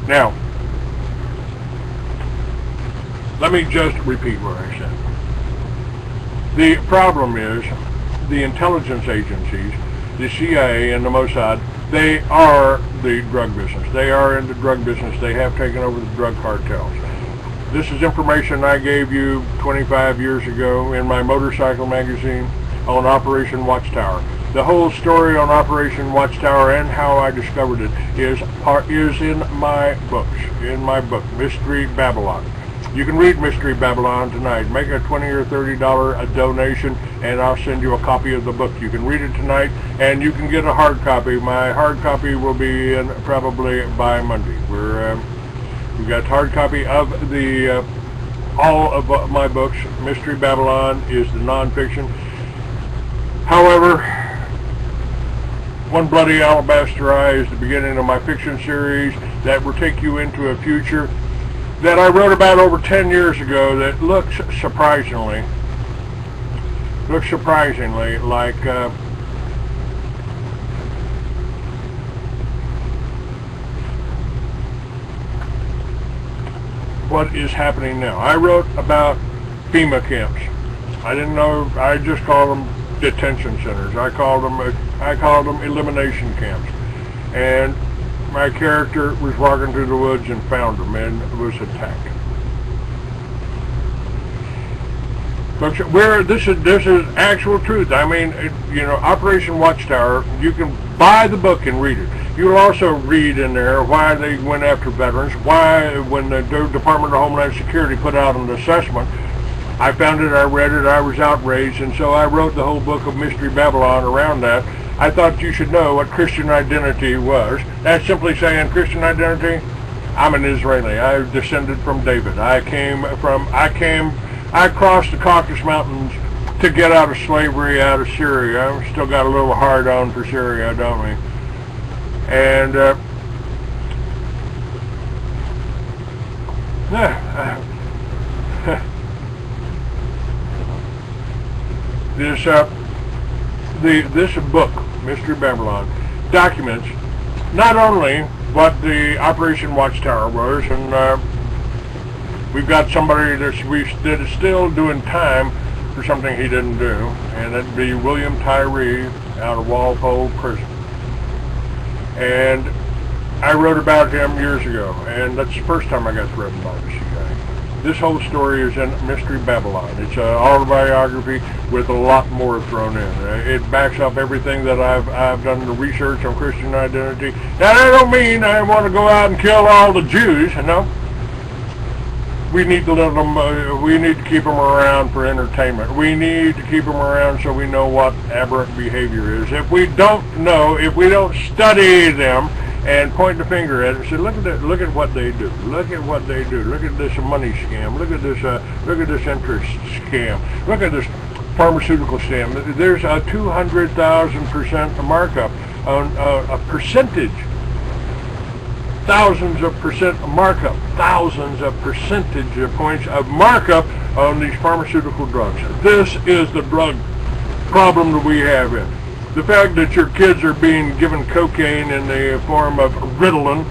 Now, let me just repeat what I said. The problem is the intelligence agencies, the CIA and the Mossad, they are the drug business. They are in the drug business. They have taken over the drug cartels. This is information I gave you 25 years ago in my motorcycle magazine on Operation Watchtower. The whole story on Operation Watchtower and how I discovered it is in my books, Mystery Babylon. You can read Mystery Babylon tonight. Make a $20 or $30 donation, and I'll send you a copy of the book. You can read it tonight, and you can get a hard copy. My hard copy will be in probably by Monday. We've got a hard copy of the all of my books. Mystery Babylon is the nonfiction. However, One Bloody Alabaster Eye is the beginning of my fiction series that will take you into a future that I wrote about over 10 years ago that looks surprisingly like what is happening now. I wrote about FEMA camps. I didn't know, I just called them detention centers. I called them elimination camps. And my character was walking through the woods and found them and was attacked. Folks, this is actual truth. I mean, Operation Watchtower, you can buy the book and read it. You'll also read in there why they went after veterans, why when the Department of Homeland Security put out an assessment, I found it, I read it, I was outraged, and so I wrote the whole book of Mystery Babylon around that. I thought you should know what Christian identity was. That's simply saying Christian identity, I'm an Israeli. I descended from David. I crossed the Caucasus Mountains to get out of slavery, out of Syria. I've still got a little hard on for Syria, don't we? And this book, Mystery Babylon, documents not only what the Operation Watchtower was, and we've got somebody that is still doing time for something he didn't do, and that'd be William Tyree out of Walpole Prison. And I wrote about him years ago, and that's the first time I got threatened by the CIA. This whole story is in Mystery Babylon. It's an autobiography with a lot more thrown in. It backs up everything that I've done the research on Christian identity. Now, that don't mean I want to go out and kill all the Jews, no. We need to let them. We need to keep them around for entertainment. We need to keep them around so we know what aberrant behavior is. If we don't know, if we don't study them and point the finger at it and say, look at what they do. Look at what they do. Look at this money scam. Look at this interest scam. Look at this pharmaceutical scam. There's a 200,000% markup on a percentage. Thousands of percent markup, thousands of percentage points of markup on these pharmaceutical drugs. This is the drug problem that we have in. The fact that your kids are being given cocaine in the form of Ritalin,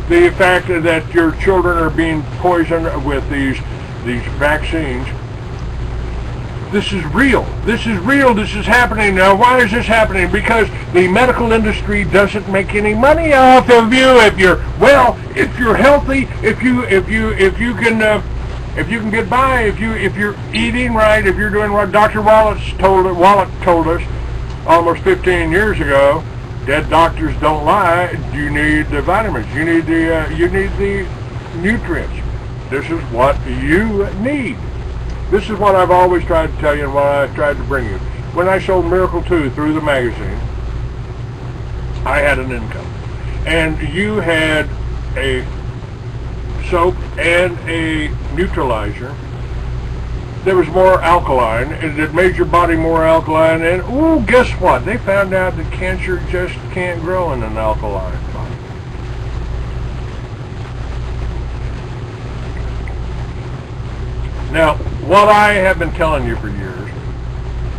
the fact that your children are being poisoned with these vaccines. This is real. This is real. This is happening. Now, why is this happening? Because the medical industry doesn't make any money off of you. If you're healthy, if you can get by, if you're eating right, if you're doing what Dr. Wallet told us almost 15 years ago, dead doctors don't lie. You need the vitamins. You need the nutrients. This is what you need. This is what I've always tried to tell you and what I've tried to bring you. When I sold Miracle 2 through the magazine, I had an income. And you had a soap and a neutralizer that was more alkaline, and it made your body more alkaline. And, ooh, guess what? They found out that cancer just can't grow in an alkaline body. Now, what I have been telling you for years,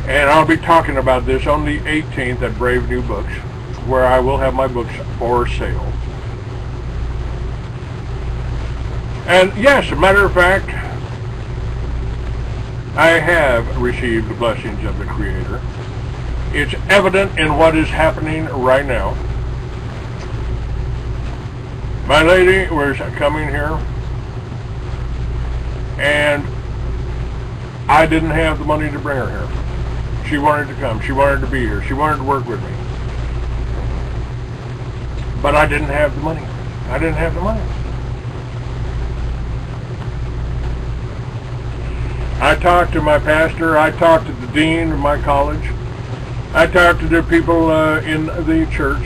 and I'll be talking about this on the 18th at Brave New Books, where I will have my books for sale. And yes, as a matter of fact, I have received the blessings of the Creator. It's evident in what is happening right now. My lady was coming here, and I didn't have the money to bring her here. She wanted to come. She wanted to be here. She wanted to work with me. But I didn't have the money. I didn't have the money. I talked to my pastor. I talked to the dean of my college. I talked to the people in the church.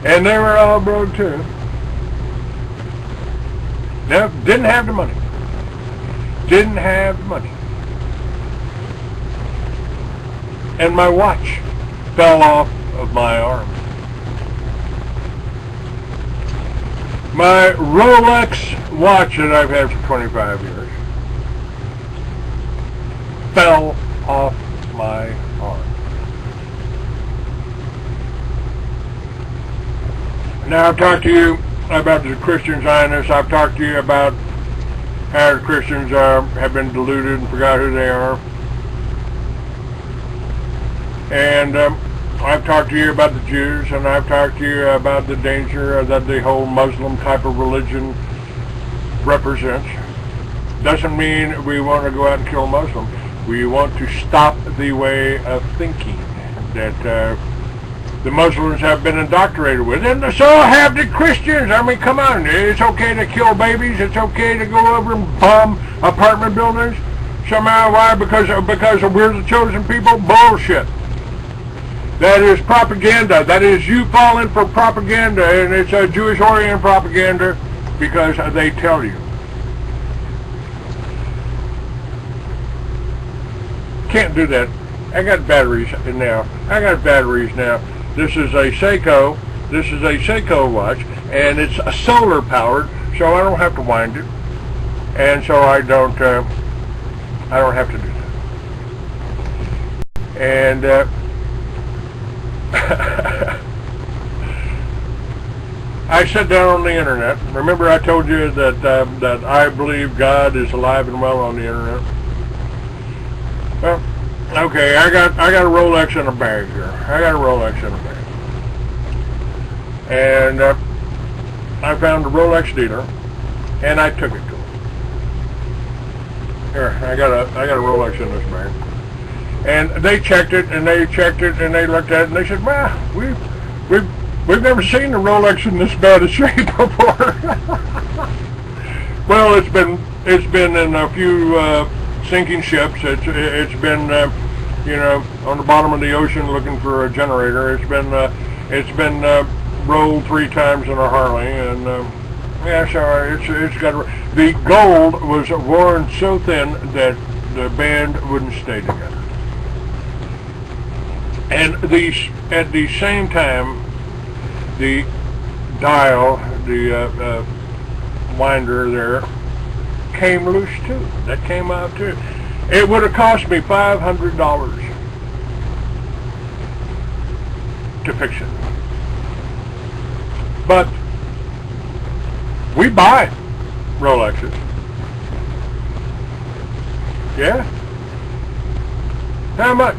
And they were all broke too. Now, didn't have the money. Didn't have the money. And my watch fell off of my arm. My Rolex watch that I've had for 25 years fell off my arm. Now, I've talked to you about the Christian Zionists. I've talked to you about how the Christians have been deluded and forgot who they are. And I've talked to you about the Jews, and I've talked to you about the danger that the whole Muslim type of religion represents. Doesn't mean we want to go out and kill Muslims. We want to stop the way of thinking that the Muslims have been indoctrinated with, and so have the Christians. I mean, come on, it's okay to kill babies, it's okay to go over and bomb apartment buildings. Somehow, why? Because we're the chosen people? Bullshit. That is propaganda. That is you falling for propaganda, and it's a Jewish-oriented propaganda because they tell you. Can't do that. I got batteries now. This is a Seiko. This is a Seiko watch, and it's a solar powered, so I don't have to wind it, and so I don't have to do that. And I sat down on the internet. Remember, I told you that I believe God is alive and well on the internet. Well, okay, I got a Rolex in a bag here. And I found a Rolex dealer, and I took it to him. Here, I got a Rolex in this bag. And they checked it, and they looked at it, and they said, "Well, we've never seen a Rolex in this bad a shape before." Well, it's been in a few sinking ships. It's been on the bottom of the ocean looking for a generator. It's been rolled 3 times in a Harley, and so it's got the gold was worn so thin that the band wouldn't stay together. And at the same time, the dial, the winder there, came loose too. That came out too. It would have cost me $500 to fix it. But we buy Rolexes. Yeah? How much?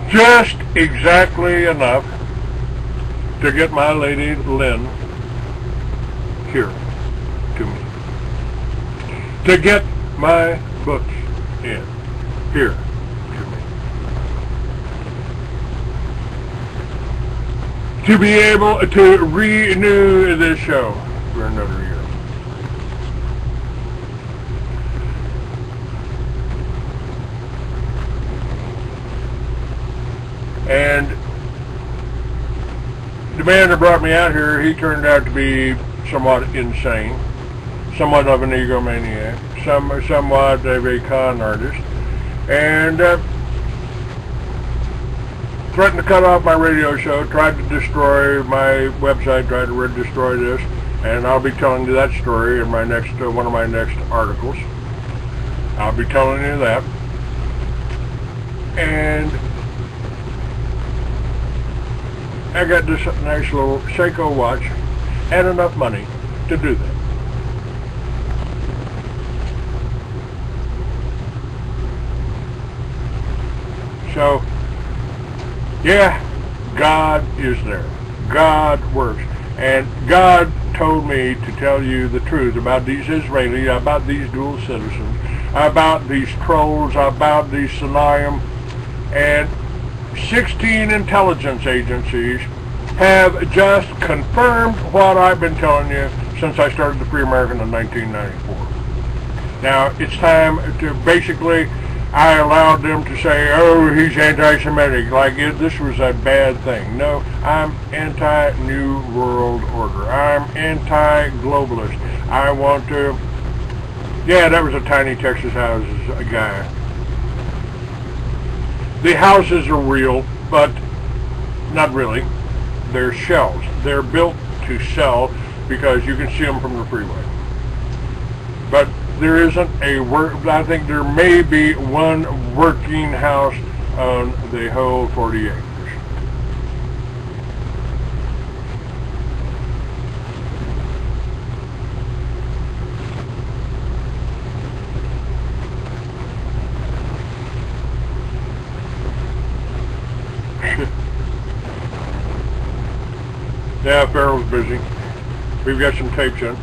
Just exactly enough to get my lady Lynn here to me. To get my books in here to me. To be able to renew this show for another year. And the man that brought me out here, he turned out to be somewhat insane, somewhat of an egomaniac, somewhat of a con artist, and threatened to cut off my radio show, tried to destroy my website, tried to destroy this, and I'll be telling you that story in my next one of my next articles. I'll be telling you that. And I got this nice little Seiko watch and enough money to do that. So, yeah, God is there. God works. And God told me to tell you the truth about these Israelis, about these dual citizens, about these trolls, about these Sinayim, and 16 intelligence agencies have just confirmed what I've been telling you since I started the Free American in 1994. Now, it's time to basically, I allowed them to say, oh, he's anti-Semitic, like this was a bad thing. No, I'm anti-New World Order. I'm anti-globalist. I want to, yeah, that was a tiny Texas houses guy. The houses are real, but not really. They're shells. They're built to sell because you can see them from the freeway. But there isn't I think there may be one working house on the whole 40 acres. Yeah, Farrell's busy. We've got some tapes in.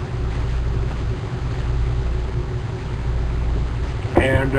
And